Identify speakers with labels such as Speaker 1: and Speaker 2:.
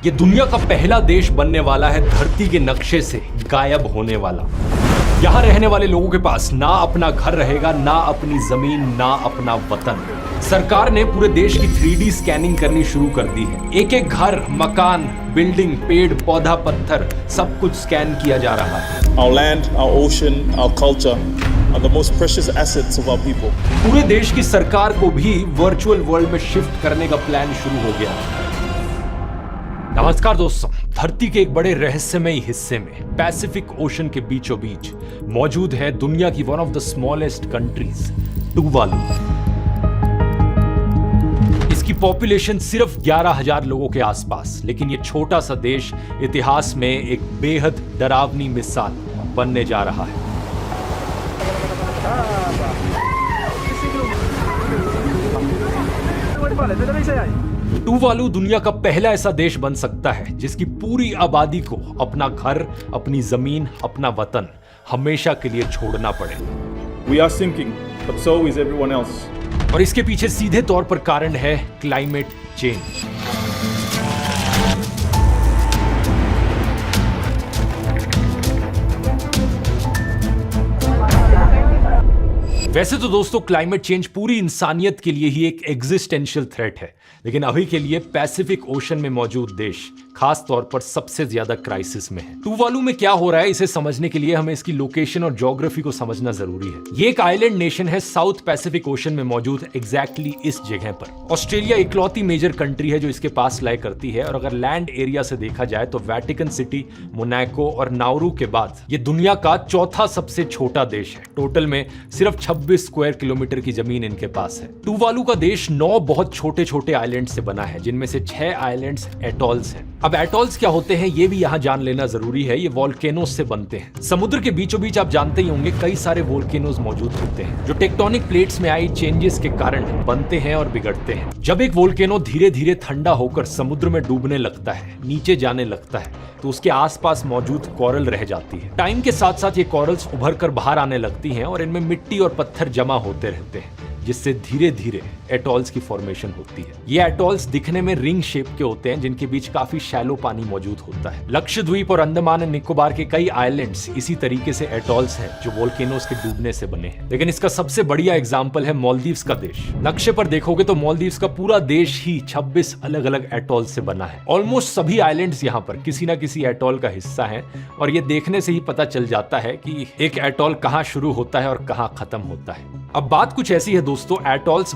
Speaker 1: ये दुनिया का पहला देश बनने वाला है धरती के नक्शे से गायब होने वाला। यहाँ रहने वाले लोगों के पास ना अपना घर रहेगा, ना अपनी जमीन, ना अपना वतन। सरकार ने पूरे देश की 3D स्कैनिंग करनी शुरू कर दी है। एक एक घर, मकान, बिल्डिंग, पेड़, पौधा, पत्थर, सब कुछ स्कैन किया जा रहा है।
Speaker 2: Our land, our ocean, our culture are the most precious assets of our people.
Speaker 1: पूरे देश की सरकार को भी वर्चुअल वर्ल्ड में शिफ्ट करने का प्लान शुरू हो गया है। नमस्कार दोस्तों, धरती के एक बड़े रहस्यमय हिस्से में पैसिफिक ओशन के बीचों बीच मौजूद है दुनिया की one of the smallest countries Tuvalu. इसकी पॉपुलेशन सिर्फ 11,000 लोगों के आसपास, लेकिन ये छोटा सा देश इतिहास में एक बेहद डरावनी मिसाल बनने जा रहा है। टुवालू दुनिया का पहला ऐसा देश बन सकता है जिसकी पूरी आबादी को अपना घर, अपनी जमीन, अपना वतन हमेशा के लिए छोड़ना पड़े।
Speaker 2: We are sinking, but so is everyone else.
Speaker 1: और इसके पीछे सीधे तौर पर कारण है क्लाइमेट चेंज। वैसे तो दोस्तों क्लाइमेट चेंज पूरी इंसानियत के लिए ही एक एग्जिस्टेंशियल थ्रेट है, लेकिन अभी के लिए पैसिफिक ओशन में मौजूद देश खास तौर पर सबसे ज्यादा क्राइसिस में है। टुवालू में क्या हो रहा है, इसे समझने के लिए हमें इसकी लोकेशन और ज्योग्राफी को समझना जरूरी है। ये एक आइलैंड नेशन है साउथ पैसिफिक ओशन में मौजूद एग्जैक्टली इस जगह पर। ऑस्ट्रेलिया इकलौती मेजर कंट्री है जो इसके पास लाया करती है, और अगर लैंड एरिया से देखा जाए तो वेटिकन सिटी, मोनाको और नाउरू के बाद ये दुनिया का चौथा सबसे छोटा देश है। टोटल में सिर्फ 26 स्क्वायर किलोमीटर की जमीन इनके पास है। टुवालू का देश 9 बहुत छोटे छोटे आइलैंड से बना है, जिनमें से 6 आइलैंड्स एटॉल्स हैं। अब एटॉल्स क्या होते हैं ये भी यहाँ जान लेना जरूरी है। ये वोल्केनोस से बनते हैं। समुद्र के बीचों बीच आप जानते ही होंगे कई सारे वोल्केनोस मौजूद होते हैं जो टेक्टोनिक प्लेट्स में आई चेंजेस के कारण बनते हैं और बिगड़ते हैं। जब एक वोल्केनो धीरे धीरे ठंडा होकर समुद्र में डूबने लगता है, नीचे जाने लगता है, तो उसके आसपास मौजूद कोरल रह जाती है। टाइम के साथ साथ ये कोरल्स उभर कर बाहर आने लगती हैं और इनमें मिट्टी और पत्थर जमा होते रहते हैं, जिससे धीरे धीरे एटॉल्स की फॉर्मेशन होती है। ये एटॉल्स दिखने में रिंग शेप के होते हैं, जिनके बीच काफी शैलो पानी मौजूद होता है। लक्षद्वीप और अंडमान एंड निकोबार के कई आइलैंड्स इसी तरीके से एटॉल्स हैं जो वोल्केनोस के डूबने से बने हैं। लेकिन इसका सबसे बढ़िया एग्जांपल है मालदीव्स का देश। नक्शे पर देखोगे तो मालदीव्स का पूरा देश ही 26 अलग अलग एटॉल से बना है। ऑलमोस्ट सभी आइलैंड्स यहाँ पर किसी ना किसी एटॉल का हिस्सा है, और ये देखने से ही पता चल जाता है कि एक एटॉल कहाँ शुरू होता है और कहाँ खत्म होता है। अब बात कुछ ऐसी है दोस्तों, एटॉल्स